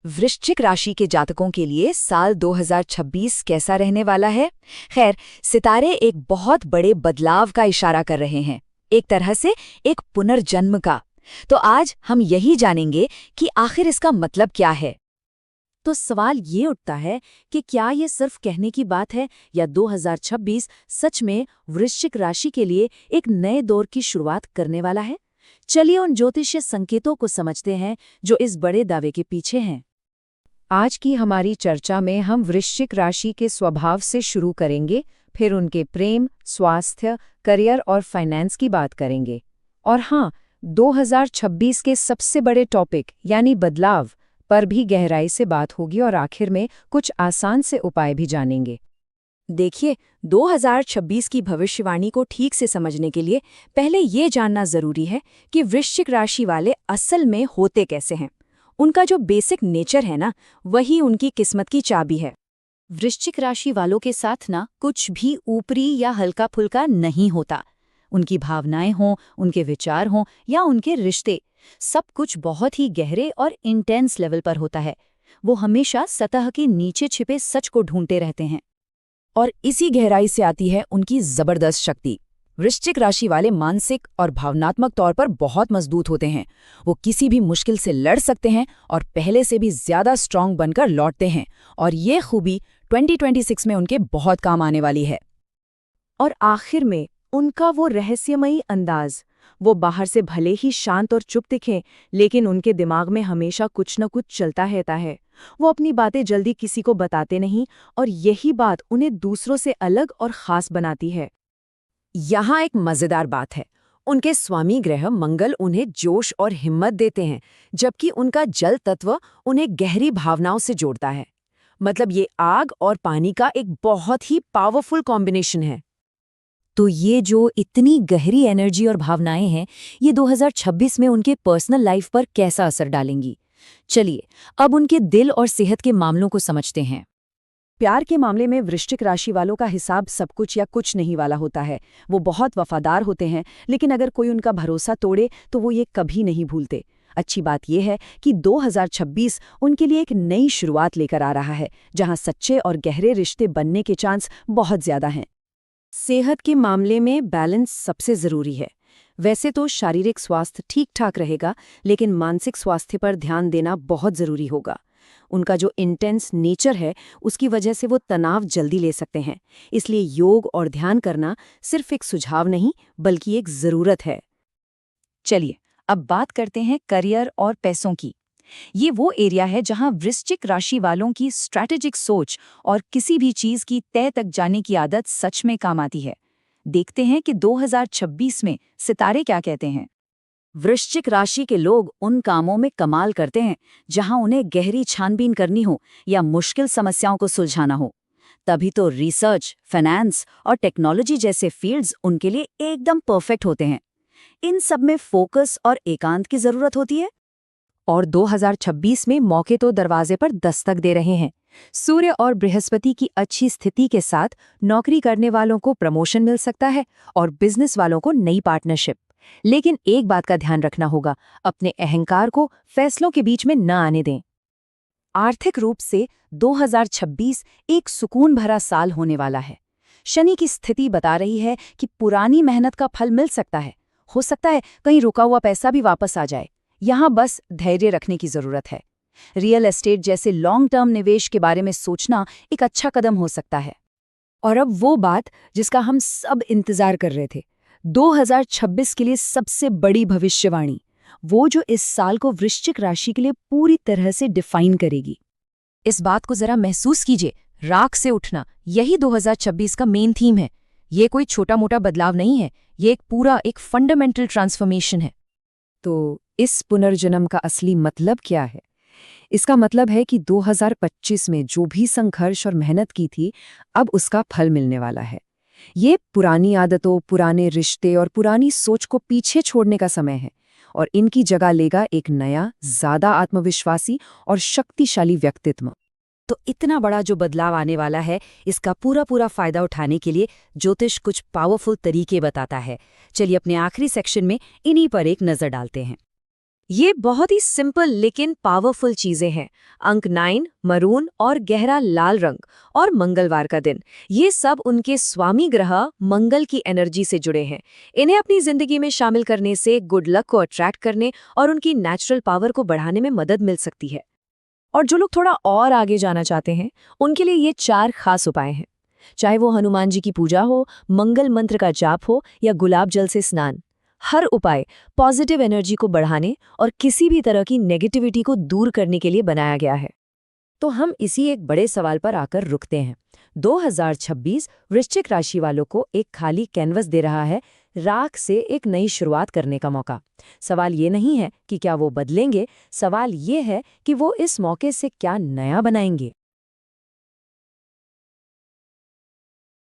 वृश्चिक राशि के जातकों के लिए साल 2026 कैसा रहने वाला है? खैर, सितारे एक बहुत बड़े बदलाव का इशारा कर रहे हैं, एक तरह से एक पुनर्जन्म का। तो आज हम यही जानेंगे कि आखिर इसका मतलब क्या है। तो सवाल ये उठता है कि क्या ये सिर्फ कहने की बात है या 2026 सच में वृश्चिक राशि के लिए एक नए दौर की शुरुआत करने वाला है? चलिए उन ज्योतिषीय संकेतों को समझते हैं जो इस बड़े दावे के पीछे हैं। आज की हमारी चर्चा में हम वृश्चिक राशि के स्वभाव से शुरू करेंगे, फिर उनके प्रेम, स्वास्थ्य, करियर और फाइनेंस की बात करेंगे। और हाँ, 2026 के सबसे बड़े टॉपिक यानी बदलाव पर भी गहराई से बात होगी और आखिर में कुछ आसान से उपाय भी जानेंगे। देखिए, 2026 की भविष्यवाणी को ठीक से समझने के लिए पहले ये जानना जरूरी है कि वृश्चिक राशि वाले असल में होते कैसे हैं। उनका जो बेसिक नेचर है ना, वही उनकी किस्मत की चाबी है। वृश्चिक राशि वालों के साथ ना कुछ भी ऊपरी या हल्का फुल्का नहीं होता। उनकी भावनाएं हों, उनके विचार हों या उनके रिश्ते, सब कुछ बहुत ही गहरे और इंटेंस लेवल पर होता है। वो हमेशा सतह के नीचे छिपे सच को ढूंढते रहते हैं। और इसी गहराई से आती है उनकी जबरदस्त शक्ति। वृश्चिक राशि वाले मानसिक और भावनात्मक तौर पर बहुत मजबूत होते हैं। वो किसी भी मुश्किल से लड़ सकते हैं और पहले से भी ज्यादा स्ट्रांग बनकर लौटते हैं। और ये खूबी 2026 में उनके बहुत काम आने वाली है। और आखिर में उनका वो रहस्यमयी अंदाज, वो बाहर से भले ही शांत और चुप दिखें, लेकिन उनके दिमाग में हमेशा कुछ न कुछ चलता रहता है। वो अपनी बातें जल्दी किसी को बताते नहीं और यही बात उन्हें दूसरों से अलग और खास बनाती है। यहाँ एक मजेदार बात है, उनके स्वामी ग्रह मंगल उन्हें जोश और हिम्मत देते हैं, जबकि उनका जल तत्व उन्हें गहरी भावनाओं से जोड़ता है। मतलब ये आग और पानी का एक बहुत ही पावरफुल कॉम्बिनेशन है। तो ये जो इतनी गहरी एनर्जी और भावनाएं हैं, ये 2026 में उनके पर्सनल लाइफ पर कैसा असर डालेंगी? चलिए अब उनके दिल और सेहत के मामलों को समझते हैं। प्यार के मामले में वृश्चिक राशि वालों का हिसाब सब कुछ या कुछ नहीं वाला होता है। वो बहुत वफादार होते हैं, लेकिन अगर कोई उनका भरोसा तोड़े तो वो ये कभी नहीं भूलते। अच्छी बात यह है कि 2026 उनके लिए एक नई शुरुआत लेकर आ रहा है, जहां सच्चे और गहरे रिश्ते बनने के चांस बहुत ज्यादा हैं। सेहत के मामले में बैलेंस सबसे जरूरी है। वैसे तो शारीरिक स्वास्थ्य ठीक ठाक रहेगा, लेकिन मानसिक स्वास्थ्य पर ध्यान देना बहुत जरूरी होगा। उनका जो इंटेंस नेचर है, उसकी वजह से वो तनाव जल्दी ले सकते हैं। इसलिए योग और ध्यान करना सिर्फ एक सुझाव नहीं, बल्कि एक जरूरत है। चलिए अब बात करते हैं करियर और पैसों की। ये वो एरिया है जहां वृश्चिक राशि वालों की स्ट्रैटेजिक सोच और किसी भी चीज की तय तक जाने की आदत सच में काम आती है। देखते हैं कि 2026 में सितारे क्या कहते हैं। वृश्चिक राशि के लोग उन कामों में कमाल करते हैं जहां उन्हें गहरी छानबीन करनी हो या मुश्किल समस्याओं को सुलझाना हो। तभी तो रिसर्च, फाइनेंस और टेक्नोलॉजी जैसे फील्ड्स उनके लिए एकदम परफेक्ट होते हैं। इन सब में फोकस और एकांत की जरूरत होती है। और 2026 में मौके तो दरवाजे पर दस्तक दे रहे हैं। सूर्य और बृहस्पति की अच्छी स्थिति के साथ नौकरी करने वालों को प्रमोशन मिल सकता है और बिजनेस वालों को नई पार्टनरशिप। लेकिन एक बात का ध्यान रखना होगा, अपने अहंकार को फैसलों के बीच में न आने दें। आर्थिक रूप से 2026 एक सुकून भरा साल होने वाला है। शनि की स्थिति बता रही है कि पुरानी मेहनत का फल मिल सकता है। हो सकता है कहीं रुका हुआ पैसा भी वापस आ जाए। यहाँ बस धैर्य रखने की जरूरत है। रियल एस्टेट जैसे लॉन्ग टर्म निवेश के बारे में सोचना एक अच्छा कदम हो सकता है। और अब वो बात जिसका हम सब इंतजार कर रहे थे, 2026 के लिए सबसे बड़ी भविष्यवाणी, वो जो इस साल को वृश्चिक राशि के लिए पूरी तरह से डिफाइन करेगी। इस बात को जरा महसूस कीजिए, राख से उठना, यही 2026 का मेन थीम है। ये कोई छोटा मोटा बदलाव नहीं है, ये एक फंडामेंटल ट्रांसफॉर्मेशन है। तो इस पुनर्जन्म का असली मतलब क्या है? इसका मतलब है कि 2025 में जो भी संघर्ष और मेहनत की थी, अब उसका फल मिलने वाला है। ये पुरानी आदतों, पुराने रिश्ते और पुरानी सोच को पीछे छोड़ने का समय है और इनकी जगह लेगा एक नया, ज्यादा आत्मविश्वासी और शक्तिशाली व्यक्तित्व। तो इतना बड़ा जो बदलाव आने वाला है, इसका पूरा फायदा उठाने के लिए ज्योतिष कुछ पावरफुल तरीके बताता है। चलिए अपने आखिरी सेक्शन में इन्हीं पर एक नजर डालते हैं। ये बहुत ही सिंपल लेकिन पावरफुल चीजें हैं। अंक 9, मरून और गहरा लाल रंग, और मंगलवार का दिन, ये सब उनके स्वामी ग्रह मंगल की एनर्जी से जुड़े हैं। इन्हें अपनी जिंदगी में शामिल करने से गुड लक को अट्रैक्ट करने और उनकी नेचुरल पावर को बढ़ाने में मदद मिल सकती है। और जो लोग थोड़ा और आगे जाना चाहते हैं, उनके लिए ये 4 खास उपाय हैं। चाहे वो हनुमान जी की पूजा हो, मंगल मंत्र का जाप हो या गुलाब जल से स्नान, हर उपाय पॉजिटिव एनर्जी को बढ़ाने और किसी भी तरह की नेगेटिविटी को दूर करने के लिए बनाया गया है। तो हम इसी एक बड़े सवाल पर आकर रुकते हैं। 2026 वृश्चिक राशि वालों को एक खाली कैनवस दे रहा है, राख से एक नई शुरुआत करने का मौका। सवाल ये नहीं है कि क्या वो बदलेंगे, सवाल ये है कि वो इस मौके से क्या नया बनाएंगे।